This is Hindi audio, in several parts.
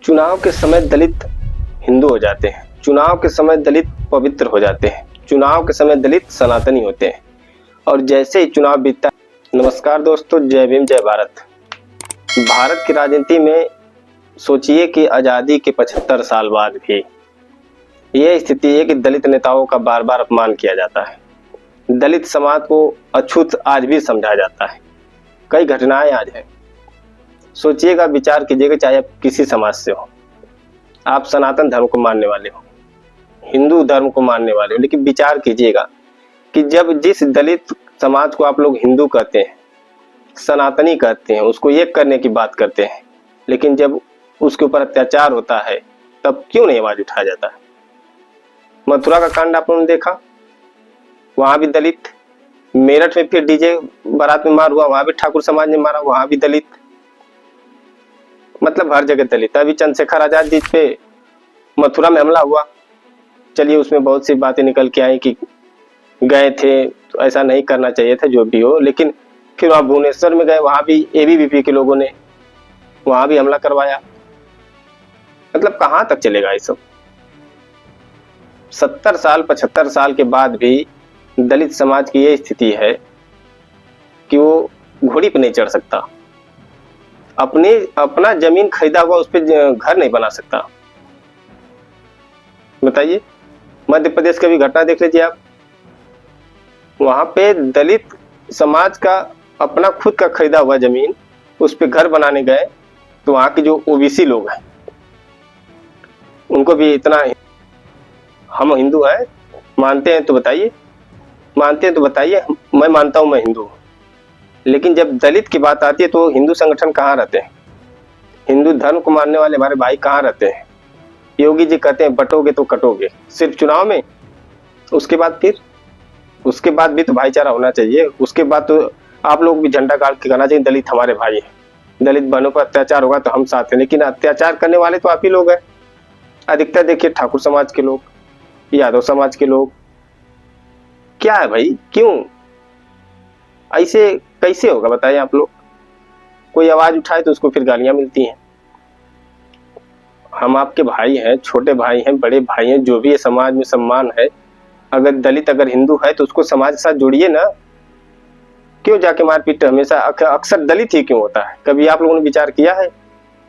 चुनाव के समय दलित हिंदू हो जाते हैं, चुनाव के समय दलित पवित्र हो जाते हैं, चुनाव के समय दलित सनातनी होते हैं और जैसे ही चुनाव बीतता है। नमस्कार दोस्तों, जय भीम जय भारत। भारत की राजनीति में सोचिए कि आज़ादी के 75 साल बाद भी यह स्थिति है कि दलित नेताओं का बार बार अपमान किया जाता है। दलित समाज को अछूत आज भी समझा जाता है। कई घटनाएं आज हैं। सोचिएगा, विचार कीजिएगा, चाहे आप किसी समाज से हो, आप सनातन धर्म को मानने वाले हो, हिंदू धर्म को मानने वाले हो, लेकिन विचार कीजिएगा कि जब जिस दलित समाज को आप लोग हिंदू कहते हैं, सनातनी कहते हैं, उसको एक करने की बात करते हैं, लेकिन जब उसके ऊपर अत्याचार होता है तब क्यों नहीं आवाज उठाया जाता है। मथुरा का कांड आप लोगों ने देखा, वहां भी दलित। मेरठ में फिर डीजे बारात में मार हुआ, वहां भी ठाकुर समाज ने मारा, वहां भी दलित। मतलब हर जगह दलित। अभी चंद्रशेखर आजाद जी पे मथुरा में हमला हुआ, चलिए उसमें बहुत सी बातें निकल के आई कि गए थे तो ऐसा नहीं करना चाहिए था, जो भी हो, लेकिन फिर वहां भुवनेश्वर में गए, वहां भी एबीवीपी के लोगों ने वहां भी हमला करवाया। मतलब कहां तक चलेगा ये सब। 70 साल 75 साल के बाद भी दलित समाज की ये स्थिति है कि वो घोड़ी पे नहीं चढ़ सकता, अपना जमीन खरीदा हुआ उस पर घर नहीं बना सकता। बताइए, मध्य प्रदेश का भी घटना देख लीजिए आप, वहां पे दलित समाज का अपना खुद का खरीदा हुआ जमीन, उस पे घर बनाने गए तो वहां के जो ओबीसी लोग हैं उनको भी इतना, हम हिंदू हैं मानते हैं तो बताइए, मानते हैं तो बताइए। मैं मानता हूं मैं हिंदू हूं, लेकिन जब दलित की बात आती है तो हिंदू संगठन कहाँ रहते हैं, हिंदू धर्म को मानने वाले हमारे भाई कहाँ रहते हैं। योगी जी कहते हैं बटोगे तो कटोगे, सिर्फ चुनाव में। उसके बाद भी तो भाईचारा होना चाहिए। उसके बाद तो आप लोग भी झंडा गाड़ के कहना चाहिए दलित हमारे भाई हैं, दलित बहनों पर अत्याचार होगा तो हम साथ हैं। लेकिन अत्याचार करने वाले तो आप ही लोग हैं। अधिकतर देखिए ठाकुर समाज के लोग, यादव समाज के लोग। क्या है भाई, क्यों ऐसे कैसे होगा बताइए आप लोग। कोई आवाज उठाए तो उसको फिर गालियां मिलती हैं। हम आपके भाई हैं, छोटे भाई हैं, बड़े भाई हैं, जो भी है समाज में सम्मान है। अगर दलित अगर हिंदू है तो उसको समाज के साथ जोड़िए ना। क्यों जाके मारपीट हमेशा अक्सर दलित ही क्यों होता है। कभी आप लोगों ने विचार किया है?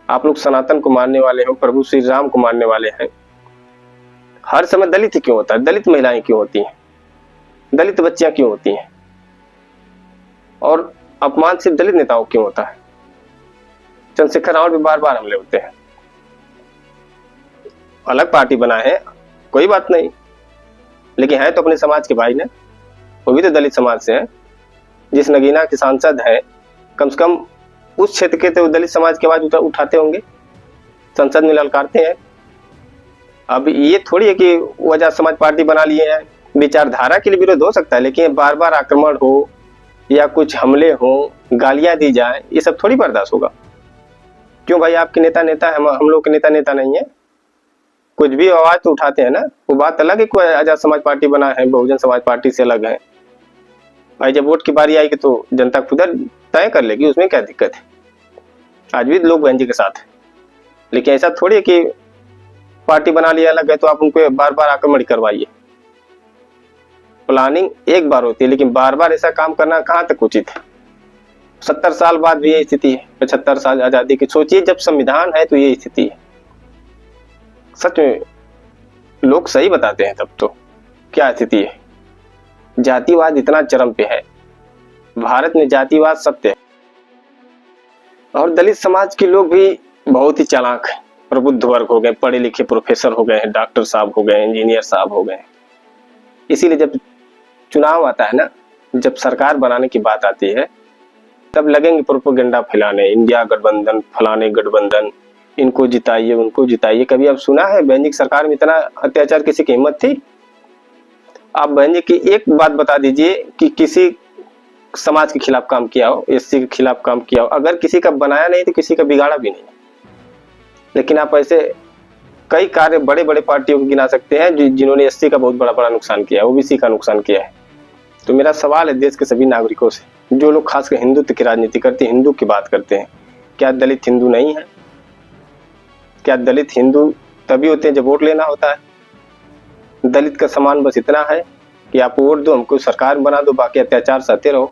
आप लोग सनातन को मानने वाले हो, प्रभु श्री राम को मानने वाले हैं, हर समय दलित ही क्यों होता है? दलित महिलाएं क्यों होती हैं, दलित बच्चियां क्यों होती हैं, और अपमान सिर्फ दलित नेताओं क्यों होता है? चंद्रशेखर रावण भी बार बार हमले होते हैं। अलग पार्टी बनाए हैं, कोई बात नहीं, लेकिन है तो अपने समाज के भाई ने, वो भी तो दलित समाज से हैं। जिस नगीना के सांसद हैं, कम से कम उस क्षेत्र के तो दलित समाज की आवाज उठाते होंगे, संसद में ललकारते हैं। अब ये थोड़ी है कि वजह समाज पार्टी बना लिए हैं, विचारधारा के लिए विरोध हो सकता है, लेकिन बार बार आक्रमण हो या कुछ हमले हो, गालियां दी जाए, ये सब थोड़ी बर्दाश्त होगा। क्यों भाई, आपके नेता है, हम लोग के नेता नहीं है। कुछ भी आवाज तो उठाते हैं ना। वो बात अलग है, कोई आजाद समाज पार्टी बना है, बहुजन समाज पार्टी से अलग है भाई। जब वोट की बारी आएगी तो जनता खुद तय कर लेगी, उसमें क्या दिक्कत है। आज भी लोग बहन जी के साथ है, लेकिन ऐसा थोड़ी है कि पार्टी बना लिया अलग है तो आप उनको बार बार आक्रमण करवाइए। प्लानिंग एक बार होती है, लेकिन बार बार ऐसा काम करना कहाँ तक उचित है। 70 साल बाद भी ये स्थिति है, 75 साल आजादी की। सोचिए, जब संविधान है तो ये स्थिति है। सच में लोग सही बताते हैं तब तो क्या स्थिति है। जातिवाद इतना चरम पे है, भारत में जातिवाद सत्य है। और दलित समाज के लोग भी बहुत ही चालाक हैं, प्रबुद्ध वर्ग हो गए, पढ़े लिखे प्रोफेसर हो गए हैं, डॉक्टर साहब हो गए, इंजीनियर साहब हो गए। इसीलिए जब चुनाव आता है ना, जब सरकार बनाने की बात आती है, तब लगेंगे प्रोपेगेंडा फैलाने, इंडिया गठबंधन, फलाने गठबंधन, इनको जिताइए उनको जिताइए। कभी आप सुना है बहन जी की सरकार में इतना अत्याचार किसी की हिम्मत थी? आप बहन जी की एक बात बता दीजिए कि किसी समाज के खिलाफ काम किया हो, एससी के खिलाफ काम किया हो। अगर किसी का बनाया नहीं तो किसी का बिगाड़ा भी नहीं। लेकिन आप ऐसे कई कार्य बड़े बड़े पार्टियों को गिना सकते हैं जिन्होंने एससी का बहुत बड़ा नुकसान किया है, ओबीसी का नुकसान किया है। तो मेरा सवाल है देश के सभी नागरिकों से, जो लोग खासकर हिंदुत्व की राजनीति करते हैं, हिंदू की बात करते हैं, क्या दलित हिंदू नहीं है? क्या दलित हिंदू तभी होते हैं जब वोट लेना होता है? दलित का समान बस इतना है कि आप वोट दो, हमको सरकार बना दो, बाकी अत्याचार सहते रहो।